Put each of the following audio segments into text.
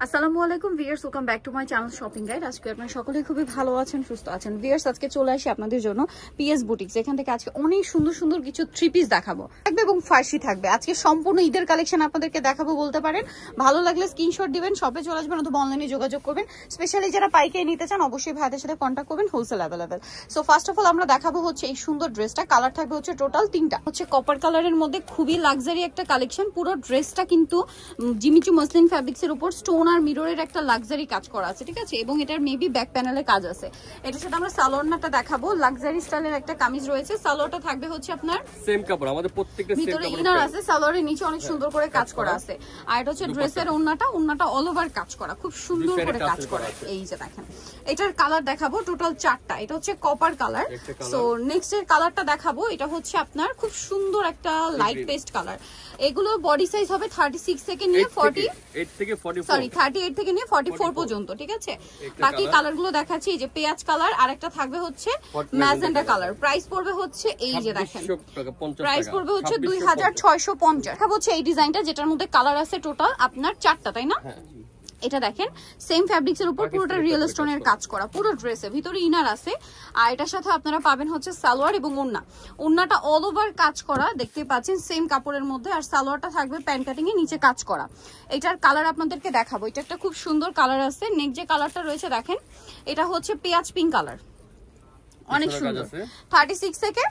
আসসালামু আলাইকুম viewers, welcome back to my channel shopping guide. আজকে আপনারা সকলেই খুবই ভালো আছেন, সুস্থ আছেন। ভিউয়ার্স, আজকে চলে আসি আপনাদের জন্য পিএস বুটিক্স। এখান থেকে আজকে অনেক সুন্দর সুন্দর কিছু থ্রি পিস দেখাবো থাকবে এবং ফার্সি থাকবে। আজকে সম্পূর্ণ ঈদের কালেকশন আপনাদেরকে দেখাবো বলতে পারেন। ভালো লাগলে স্ক্রিনশট দিবেন, শপে চলে আসবেন অথবা অনলাইনে যোগাযোগ করবেন। স্পেশালি যারা পাইকারি নিতে চান অবশ্যই ভাইদের সাথে কন্ট্যাক্ট করবেন, wholesale available. So first of all আমরা দেখাবো হচ্ছে এই সুন্দর ড্রেসটা। কালার থাকবে হচ্ছে টোটাল 3টা, হচ্ছে কপার কালারের মধ্যে খুবই লাক্সারি একটা কালেকশন। পুরো ড্রেসটা কিন্তু জিমিচু মসলিন ফ্যাব্রিক্সের উপর স্টোন আর মিররের একটা লাক্সারি কাজ করা আছে, ঠিক আছে, এবং এটার মেবি ব্যাক প্যানেলে কাজ আছে। এটার সাথে আমরা সালোয়ারটা দেখাবো। লাক্সারি স্টাইলের একটা কামিজ রয়েছে, সালোয়ারটা থাকবে হচ্ছে আপনার সেম কাপড়, আমাদের প্রত্যেকটা সেম ভিতরে কাপড় ইনার আছে, সালোয়ারের নিচে অনেক সুন্দর করে কাজ করা আছে। আর এটা হচ্ছে ড্রেসের ওন্নাটা অল ওভার কাজ করা, খুব সুন্দর করে কাজ করা। এই যে দেখেন, এটার কালার দেখাবো টোটাল 4টা। এটা হচ্ছে কপার কালার। সো নেক্সট এর কালারটা দেখাবো, এটা হচ্ছে আপনার খুব সুন্দর একটা লাইট পেস্ট কালার। এগুলো বডি সাইজ হবে 36 থেকে নিয়ে 38 থেকে 44, সরি 38 থেকে নিয়ে 44 পর্যন্ত, ঠিক আছে। বাকি কালার গুলো দেখাচ্ছি, এই যে পেঁয়াজ কালার, আর একটা থাকবে হচ্ছে ম্যাজেন্ডা কালার। প্রাইস পড়বে হচ্ছে এই যে দেখেন, প্রাইস পড়বে হচ্ছে 2650 টাকা। হচ্ছে এই ডিজাইনটা যেটার মধ্যে কালার আছে টোটাল আপনার 4টা, তাই না? এটা দেখেন সেম ফ্যাব্রিক্স এর উপর পুরোটা রিয়েল স্টোনের কাজ করা, পুরো ড্রেসে ভিতরে ইনার আছে। আর এটার সাথে আপনারা পাবেন হচ্ছে সালোয়ার এবং ওন্নাটা অল ওভার কাজ করা, দেখতে পাচ্ছেন সেম কাপড়ের মধ্যে। আর সালোয়ারটা থাকবে প্যান্ট কাটিং এর নিচে কাজ করা। এটার কালার আপনাদেরকে দেখাবো, এটা একটা খুব সুন্দর কালার আছে। নেক্সট যে কালারটা রয়েছে দেখেন, এটা হচ্ছে পেঁয়াজ পিঙ্ক কালার, অনেক সুন্দর। 36 থেকে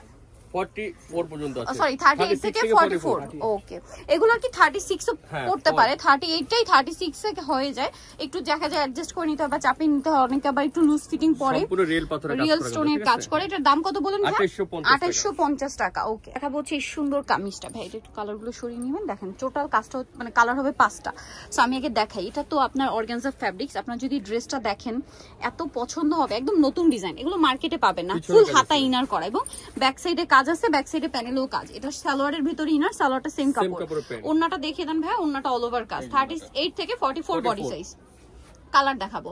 44 পর্যন্ত আছে, সরি 38 থেকে 44। ওকে, এগুলো কি 36 পড়তে পারে, 38টাই 36 এ হয়ে যায়। একটু দেখা যায় অ্যাডজাস্ট করে নিতে হবে, চাপিয়ে নিতে হয়, অনেকে আবার একটু লুজ ফিটিং পড়ে। পুরো রিয়েল পাথরের কাজ করা, রিয়েল স্টোনের কাজ করে। এটার দাম কত বলেন? 2850 টাকা। ওকে, দেখাবো হচ্ছে এই সুন্দর কামিজটা। ভাই এটা একটু কালারগুলো সরিয়ে নেবেন। দেখেন টোটাল কাজটা মানে কালার হবে 5টা। সো আমি আগে দেখাই, এটা তো আপনার অর্গানজা ফ্যাব্রিক্স। আপনার যদি ড্রেসটা দেখেন এত পছন্দ হবে, একদম নতুন ডিজাইন, এগুলো মার্কেটে পাবেন না। ফুল হাতা ইনার করা এবং ব্যাক সাইডে কাজ আছে, ব্যাক সাইডে প্যানেলও কাজ। এটা সালোয়ারের ভিতরে ইনার, সালোয়ারটা সেম কাপড়। ওন্নাটা দেখিয়ে দেন ভাই, ওন্নাটা অল ওভার কাজ। 38 থেকে 44 বডি সাইজ। কালার দেখাবো,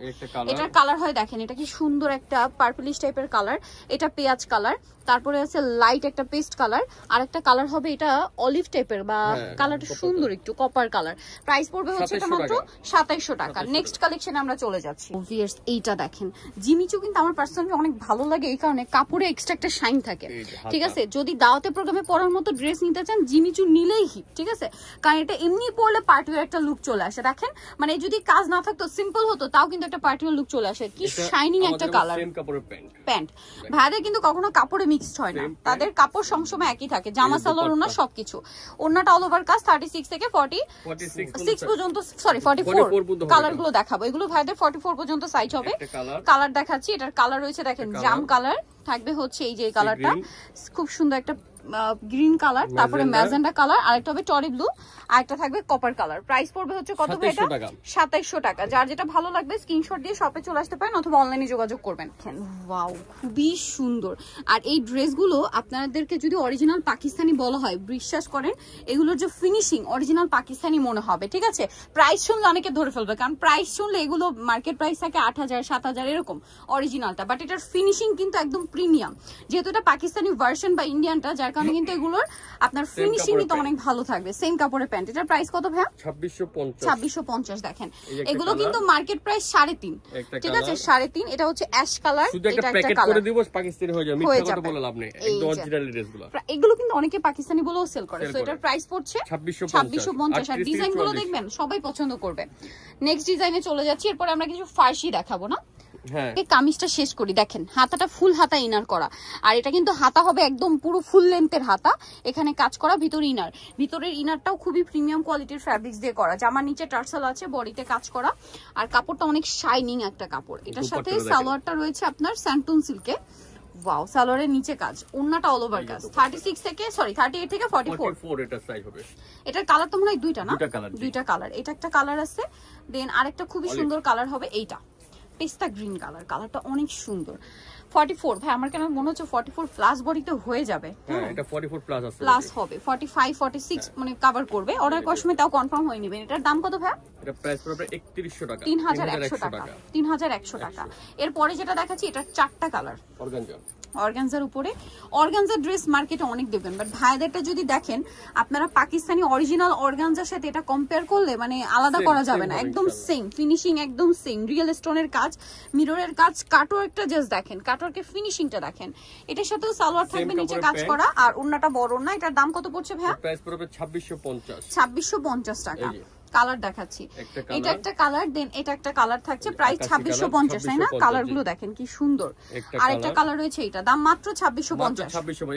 এটার কালার হয় দেখেন, এটা কি সুন্দর একটা পার্পলিশ টাইপের কালার। এটা পেঁয়াজ কালার, তারপরে আছে লাইট একটা পেস্ট কালার, আর একটা কালার হবে এটা অলিভ টাইপের বা কালারটা সুন্দর একটু কপার কালার। প্রাইস পড়বে হচ্ছে এটা মাত্র 2700 টাকা। নেক্সট কালেকশনে আমরা চলে যাচ্ছি। ভিউয়ার্স, এইটা দেখেন, জিমিচু কিন্তু আমার পার্সোনালি অনেক ভালো লাগে, এই কারণে কাপড়ে এক্সট্রা একটা শাইন থাকে, ঠিক আছে। যদি দাওয়াতে প্রোগ্রামে পরার মতো ড্রেস নিতে চান, জিমিচু নিলেই হিট, ঠিক আছে। কারণ এটা এমনি পরলে পার্টিওয়ার একটা লুক চলে আসে। দেখেন মানে যদি কাজ না থাকতো, সিম্পল হতো, তাও কিন্তু একটা পার্টিকুলার লুক চলে আসে। কি শাইনিং একটা কালার। প্যান্ট ভাইদের কিন্তু কখনো কাপড়ে মিক্সড হয় না, তাদের কাপড় সবসময় একই থাকে, জামা সালোয়ার ওন্না সবকিছু। ওন্নাটা অল ওভার কাজ 36 থেকে 46 পর্যন্ত, সরি 44। কালার গুলো দেখাবো, এগুলো ভাইদের 44 পর্যন্ত সাইজ হবে। কালার দেখাচ্ছি, এটার কালার রয়েছে দেখেন জাম কালার, থাকবে হচ্ছে এই যে কালারটা খুব সুন্দর একটা গ্রিন কালার, তারপরে ম্যাজেন্ডা কালার, আরেকটা হবে টরি ব্লু, আরেকটা থাকবে কপার কালার। প্রাইস পড়বে হচ্ছে কত ভাই? এটা 2700 টাকা। যার যেটা ভালো লাগবে স্ক্রিনশট দিয়ে শপে চলে আসতে পারেন অথবা অনলাইনে যোগাযোগ করবেন। ওয়াও, খুবই সুন্দর। আর এই ড্রেসগুলো আপনাদেরকে যদি অরিজিনাল পাকিস্তানি বলা হয়, বিশ্বাস করেন এগুলোর যে ফিনিশিং অরিজিনাল পাকিস্তানি মনে হবে, ঠিক আছে। প্রাইস শুনলে অনেকে ধরে ফেলবে, কারণ প্রাইস শুনলে এগুলো মার্কেট প্রাইস থাকে 8000 7000 এরকম অরিজিনালটা, বাট এটার ফিনিশিং কিন্তু একদম প্রিমিয়াম। যেহেতু এটা পাকিস্তানি ভার্সন বা ইন্ডিয়ানটা, যার কারণে কিন্তু এগুলোর আপনার ফিনিশিং তো অনেক ভালো থাকবে। সেম কাপড়ের প্যান্ট। এটার প্রাইস কত ভাই? 2650। দেখেন এগুলো কিন্তু মার্কেট প্রাইস 3.5, ঠিক আছে, 3.5। এটা হচ্ছে অ্যাশ কালার, এটা একটা কালার করে দিব, পাকিস্তানি হয়ে যাবে, মিথ্যা কথা বলে লাভ নেই, একদম অরিজিনাল ড্রেসগুলো। এগুলো কিন্তু অনেকে পাকিস্তানি বলেও সেল করে। সো এটার প্রাইস পড়ছে 2650। আর ডিজাইনগুলো দেখবেন সবাই পছন্দ করবে। নেক্সট ডিজাইনে চলে যাচ্ছি, এরপর আমরা কিছু ফার্সি দেখাবো না। কামিজটা শেষ করি। দেখেন হাতাটা ফুল হাতা ইনার করা, আর এটা কিন্তু হাতা হবে একদম পুরো ফুল লেন্থের হাতা, এখানে কাজ করা, ভিতরে ইনার। ভিতরের ইনারটাও খুবই প্রিমিয়াম কোয়ালিটির ফ্যাব্রিক্স দিয়ে করা, জামার নিচে টার্সেল আছে, বডিতে কাজ করা, আর কাপড়টা অনেক শাইনিং একটা কাপড়। এটার সাথে সালোয়ারটা রয়েছে আপনার স্যান্টুন সিল্কে। ওয়াও, সালোয়ারের নিচে কাজ, ওন্নাটা অল ওভার কাজ। 36 থেকে সরি 38 থেকে 44 এটা সাইজ হবে। এটার কালার তো মনে হয় দুইটা না? দুইটা কালার। এটা একটা কালার আছে, দেন আরেকটা খুবই সুন্দর কালার হবে এইটা পেস্তা গ্রিন কালার। কালারটা অনেক সুন্দর। 44 ভাই আমার কেন মনে হচ্ছে 44 প্লাস বডিতে হয়ে যাবে। হ্যাঁ এটা 44 প্লাস আছে, প্লাস হবে 45 46 মানে কভার করবে। অর্ডার করার সময় তাও কনফার্ম হয়ে নেবেন। এটার দাম কত ভাই? এটা প্রাইস পড়বে 3100 টাকা, 3100 টাকা, 3100 টাকা। এরপরে যেটা দেখাচ্ছি এটা 4টা কালার অর্গানজা, অর্গানজার উপরে। অর্গানজা ড্রেস মার্কেটে অনেক দেখবেন, বাট ভাইদেরটা যদি দেখেন আপনারা পাকিস্তানি অরিজিনাল অর্গানজার সাথে এটা কম্পেয়ার করলে মানে আলাদা করা যাবে না, একদম সেম ফিনিশিং, একদম সেম রিয়েল স্টোনের কাজ, মিররের কাজ, কাটওয়ার্কটা জাস্ট দেখেন, কাটওয়ার্কের ফিনিশিংটা দেখেন। এটার সাথেও সালোয়ার থাকবে নিচে কাজ করা, আর ওন্নাটা বড় না। এটার দাম কত পড়ছে ভাইয়া? প্রাইস পড়বে 2650, 2650 টাকা। কালার দেখাচ্ছি, এটা একটা কালার, দেন এটা একটা কালার থাকছে, প্রাইস 2650 তাই না? কালার গুলো দেখেন কি সুন্দর। আর একটা কালার রয়েছে, এটা দাম মাত্র 2650।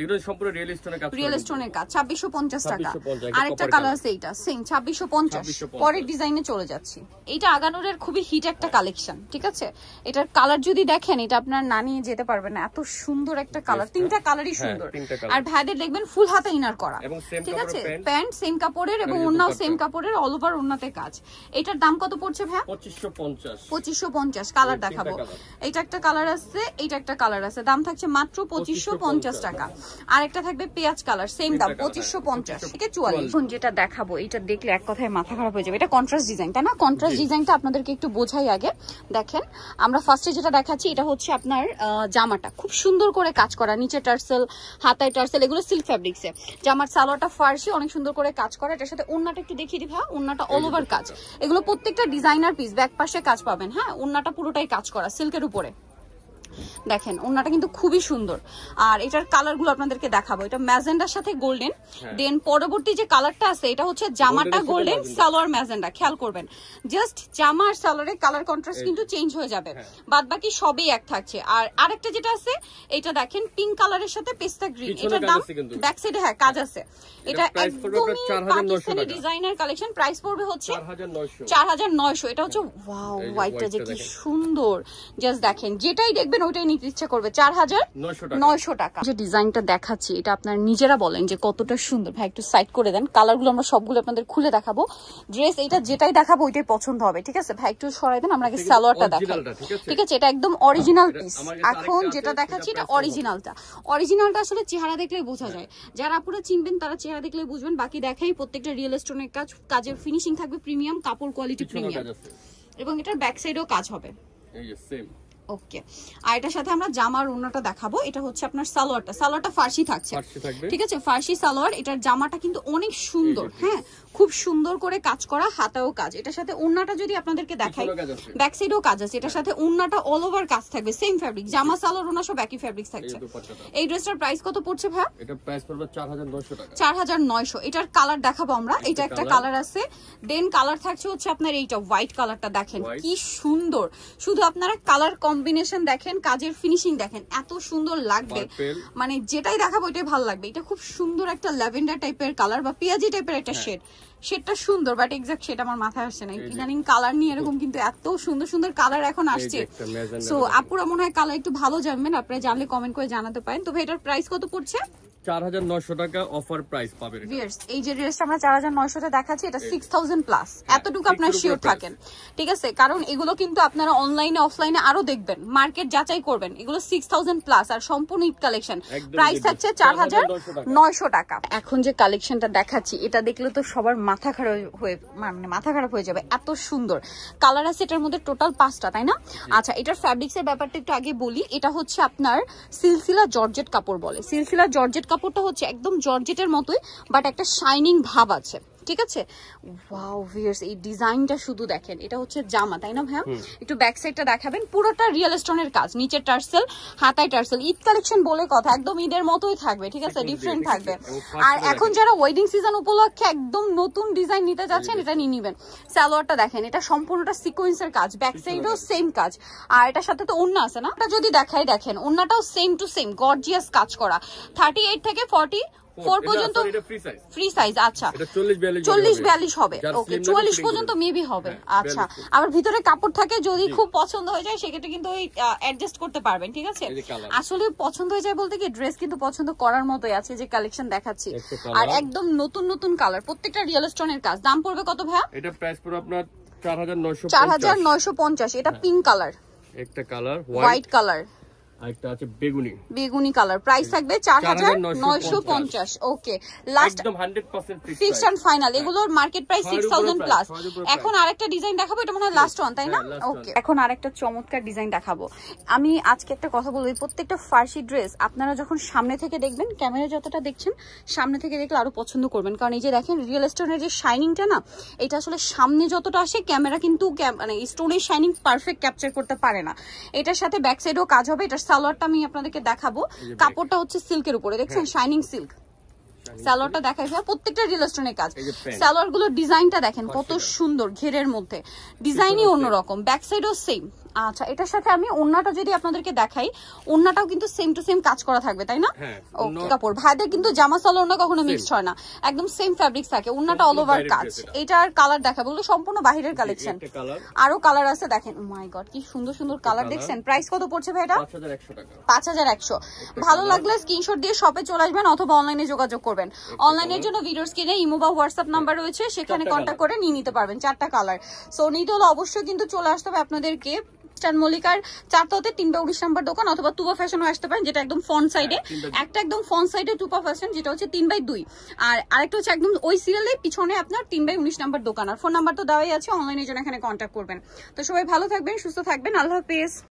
এটা সম্পূর্ণ রিয়েল স্টোনের কাজ, রিয়েল স্টোনের কাজ 2650 টাকা। আর একটা কালার আছে এটা সেম 2650। পরের ডিজাইনে চলে যাচ্ছি। এটা আগানোরের খুবই হিট একটা কালেকশন, ঠিক আছে? এটার কালার যদি দেখেন এটা আপনার না নিয়ে যেতে পারবেন না, এত সুন্দর একটা কালার। তিনটা কালারই সুন্দর। আর ভাইদের দেখবেন ফুল হাতা ইনার করা, ঠিক আছে? প্যান্ট সেম কাপড়ের এবং ওড়নাও সেম কাপড়ের, অল ওভার ওড়নাতে কাজ। এটার দাম কত পড়ছে ভাই? 2550। কালার দেখাবো, এটা একটা কালার আছে, এটা একটা কালার আছে, দাম থাকছে মাত্র 2550 টাকা। আর একটা থাকবে পেঁয়াজ কালার, সেম দাম 2550 থেকে 44। এখন যেটা দেখাবো এটা দেখলে এক কথায় মাথা খারাপ হয়ে যাবে। এটা কন্ট্রাস্ট ডিজাইন তাই না? কন্ট্রাস্ট ডিজাইনটা আপনাদেরকে একটু বোঝাই আগে। দেখেন আমরা ফার্স্টে যেটা দেখাচ্ছি এটা হচ্ছে আপনার জামাটা খুব সুন্দর করে কাজ করা, নিচে টার্সেল, হাতায় টার্সেল, এগুলো সিল্ক ফ্যাব্রিক্সে। জামার সালোয়ারটা ফার্সি অনেক সুন্দর করে কাজ করা। এটার সাথে ওড়নাটা একটু দেখিয়ে দিই ভাই, ওড়নাটা অল ওভার কাজ। এগুলো প্রত্যেকটা ডিজাইনার পিস, ব্যাক পাশে কাজ পাবেন। হ্যাঁ, ওড়নাটা পুরোটাই কাজ করা সিল্কের উপরে। দেখেন ওড়নাটা কিন্তু খুবই সুন্দর। আর এটার কালার গুলো আপনাদেরকে দেখাবো। এটা ম্যাজেন্ডার সাথে গোল্ডেন, দেন পরবর্তী যে কালারটা আছে এটা হচ্ছে জামাটা গোল্ডেন, সালোয়ার ম্যাজেন্ডা। খেয়াল করবেন জাস্ট জামা আর সালোয়ারের কালার কন্ট্রাস্ট কিন্তু চেঞ্জ হয়ে যাবে, বাদ বাকি সবই এক থাকছে। আর আরেকটা যেটা আছে এটা দেখেন পিঙ্ক কালারের সাথে পেস্তা গ্রিন। এটার দাম ব্যাক সাইডে হ্যাঁ কাজ আছে। এটা একদমই পাকিস্তানি ডিজাইনার কালেকশন। প্রাইস পড়বে হচ্ছে 4900। এটা হচ্ছে ওয়াও, হোয়াইটটা যে কি সুন্দর। জাস্ট দেখেন যেটাই দেখবেন ওইটাই নিতে ইচ্ছা করবে। 4900 টাকা। যে ডিজাইনটা দেখাচ্ছি এটা আপনার নিজেরা বলেন যে কতটা সুন্দর। ভাই একটু সাইড করে দেন, কালারগুলো আমরা সবগুলো আপনাদের খুলে দেখাবো। ড্রেস এটা যেটাই দেখাবো ওইটাই পছন্দ হবে, ঠিক আছে? ভাই একটু সরাই দেন, আমরা আগে সালোয়ারটা দেখাই, ঠিক আছে? এটা একদম অরিজিনাল পিস। এখন যেটা দেখাচ্ছি এটা অরিজিনালটা। অরিজিনালটা আসলে চেহারা দেখলেই বোঝা যায়, যারা আপুরা চিনবেন তারা চেহারা দেখলেই বুঝবেন। বাকি দেখাই প্রত্যেকটা রিয়েল স্টোনের কাজ, কাজের ফিনিশিং থাকবে প্রিমিয়াম, কাপড় কোয়ালিটি প্রিমিয়াম, এবং এটার ব্যাক সাইডেও কাজ হবে। এই যে সেম ওকে। আর এটার সাথে আমরা জামার ওড়নাটা দেখাবো। এটা হচ্ছে আপনার সালোয়ারটা, সালোয়ারটা ফার্সি থাকছে, ঠিক আছে? ফার্সি সালোয়ার। এটার জামাটা কিন্তু অনেক সুন্দর, হ্যাঁ খুব সুন্দর করে কাজ করা, হাতাও কাজ। এটার সাথে ওড়নাটা যদি আপনাদেরকে দেখাই, ব্যাক সাইডেও কাজ আছে। এটার সাথে ওড়নাটা অল ওভার কাজ থাকবে, সেম ফ্যাব্রিক, জামা সালোয়ার ওড়না সব একই ফ্যাব্রিক থাকছে। এই ড্রেসটার প্রাইস কত পড়ছে ভাই? এটা প্রাইস পড়বে 4900 টাকা। 4900। এটার কালার দেখাবো আমরা। এটা একটা কালার আছে, দেন কালার থাকছে হচ্ছে আপনার এইটা হোয়াইট কালারটা। দেখেন কি সুন্দর, শুধু আপনারা কালার কম্বিনেশন দেখেন, কাজের ফিনিশিং দেখেন, এত সুন্দর লাগবে। মানে যেটাই দেখাবো ওইটাই ভালো লাগবে। এটা খুব সুন্দর একটা ল্যাভেন্ডার টাইপের কালার বা পেঁয়াজি টাইপের একটা শেড। শেডটা সুন্দর, বাট এক্সাক্ট শেড আমার মাথায় আসছে না। ইদানিং কালার নিয়ে এরকম কিন্তু এত সুন্দর সুন্দর কালার এখন আসছে। সো আপুরা মনে হয় কালার একটু ভালো জানবেন, আপনারা জানলে কমেন্ট করে জানাতে পারেন। তো ভাই এটার প্রাইস কত পড়ছে? 4900 টাকা অফার প্রাইস পাবেন। ভিউয়ার্স এই যে ড্রেসটা আমরা 4900 তে দেখাচ্ছি, এটা 6000 প্লাস। এতটুকু আপনারা শিওর থাকেন, ঠিক আছে? কারণ এগুলো কিন্তু আপনারা অনলাইনে অফলাইনে আরো দেখবেন, মার্কেট যাচাই করবেন। এগুলো 6000 প্লাস আর সম্পূর্ণ ঈদ কালেকশন। প্রাইস থাকছে 4900 টাকা। এখন যে কালেকশনটা দেখাচ্ছি এটা দেখলে তো সবার মাথা খারাপ হয়ে মানে মাথা খারাপ হয়ে যাবে, এত সুন্দর কালার আছে এটার মধ্যে। টোটাল 5টা তাই না? আচ্ছা, এটার ফ্যাব্রিক্সের ব্যাপারটা একটু আগে বলি। এটা হচ্ছে আপনার সিলসিলা জর্জেট কাপড় বলে। সিলসিলা জর্জেট কাপড়টা হচ্ছে একদম জর্জেটের মতোই, বাট একটা শাইনিং ভাব আছে, ঠিক আছে? ওয়াও ভিউয়ার্স এই ডিজাইনটা শুধু দেখেন। এটা হচ্ছে জামা তাই না ভাইয়া? একটু ব্যাক সাইডটা দেখাবেন। পুরোটা রিয়েল স্টোনের কাজ, নিচে টার্সেল, হাতায় টার্সেল। ঈদ কালেকশন বলে কথা, একদম ঈদের মতোই থাকবে, ঠিক আছে? ডিফারেন্ট থাকবে। আর এখন যারা ওয়েডিং সিজন উপলক্ষে একদম নতুন ডিজাইন নিতে যাচ্ছেন এটা নিয়ে নেবেন। সালোয়ারটা দেখেন, এটা সম্পূর্ণটা সিকোয়েন্সের কাজ, ব্যাক সাইডেও সেম কাজ। আর এটার সাথে তো ওড়না আছে না, এটা যদি দেখাই দেখেন ওড়নাটাও সেম টু সেম গর্জিয়াস কাজ করা। 38 থেকে 44 পর্যন্ত ফ্রি সাইজ। আচ্ছা, 40-42 হবে। ওকে, 44 পর্যন্ত মেবি হবে। আচ্ছা, আবার ভিতরে কাপড় থাকে, যদি খুব পছন্দ হয়ে যায় সেক্ষেত্রে কিন্তু ওই অ্যাডজাস্ট করতে পারবেন, ঠিক আছে? আসলে পছন্দ হয়ে যায় বলতে কি ড্রেস কিন্তু পছন্দ করার মতোই আছে, যে কালেকশন দেখাচ্ছি। আর একদম নতুন নতুন কালার, প্রত্যেকটা রিয়েল স্টোনের কাজ। দাম পড়বে কত ভাইয়া? এটা প্রাইস পড়বে আপনার 4950। 4950। এটা পিঙ্ক কালার, একটা কালার হোয়াইট কালার, আরেকটা আছে বেগুনি। বেগুনি কালার, প্রাইস থাকবে 4950। ওকে, লাস্ট একদম 100% ফিক্সড এন্ড ফাইনাল। এগুলোর মার্কেট প্রাইস 6000 প্লাস। এখন আরেকটা ডিজাইন দেখাবো, এটা মনে হয় লাস্ট ওয়ান, তাই না? ওকে, এখন আরেকটা চমৎকার ডিজাইন দেখাবো। আমি আজকে একটা কথা বলবো, প্রত্যেকটা ফার্সি ড্রেস আপনারা যখন সামনে থেকে দেখবেন, ক্যামেরা যতটা দেখছেন সামনে থেকে দেখলে আরো পছন্দ করবেন, কারণ এই যে দেখেন রিয়েল স্টোনের যে শাইনিংটা না, এটা আসলে সামনে যতটা আসে ক্যামেরা কিন্তু মানে স্টোনের শাইনিং পারফেক্ট ক্যাপচার করতে পারে না। এটার সাথে ব্যাক সাইডেও কাজ হবে। এটার সালোয়ারটা আমি আপনাদেরকে দেখাবো, কাপড়টা হচ্ছে সিল্কের উপরে, দেখছেন শাইনিং সিল্ক। সালোয়ারটা দেখাই, প্রত্যেকটা রিয়েল স্টোনের কাজ। সালোয়ার গুলোর ডিজাইনটা দেখেন কত সুন্দর, ঘেরের মধ্যে ডিজাইনই অন্যরকম, ব্যাক সাইডও সেম। আচ্ছা, এটার সাথে আমি ওন্নাটা যদি আপনাদেরকে দেখাই, ওন্নাটাও কিন্তু সেম টু সেম কাজ করা থাকবে, তাই না? ওকে, কাপড় ভাইদের কিন্তু জামা সালোয়ার ওন্না কখনো মিক্সড হয় না, একদম সেম ফ্যাব্রিক্স থাকে। ওন্নাটা অল ওভার কাজ। এটার কালার দেখাবো, এগুলো সম্পূর্ণ বাহিরের কালেকশন। আরো কালার আছে দেখেন, ও মাই গড কি সুন্দর সুন্দর কালার দেখছেন। প্রাইস কত পড়ছে ভাই এটা? 5100 টাকা। 5100। ভালো লাগলে স্ক্রিনশট দিয়ে শপে চলে আসবেন অথবা অনলাইনে যোগাযোগ করবেন। অনলাইনের জন্য ভিডিওর স্ক্রিনে ইমো বা হোয়াটসঅ্যাপ নাম্বার রয়েছে, সেখানে কন্ট্যাক্ট করে নিয়ে নিতে পারবেন। 4টা কালার। সো নিতে হলে অবশ্যই কিন্তু চলে আসতে হবে আপনাদেরকে স্টান মল্লিকার 4 3/19 নম্বর দোকান, অথবা তুবা ফ্যাশনও আসতে পারেন, যেটা একদম ফ্রন্ট সাইডে। একটা একদম ফ্রন্ট সাইডে তুবা ফ্যাশন, যেটা হচ্ছে 3/2, আর আরেকটা হচ্ছে একদম ওই সিরিয়ালের পিছনে আপনার 3/19 নম্বর দোকান। আর ফোন নাম্বার তো দেওয়াই আছে, অনলাইনের জন্য এখানে কন্ট্যাক্ট করবেন। তো সবাই ভালো থাকবেন, সুস্থ থাকবেন, আল্লাহ হাফেজ।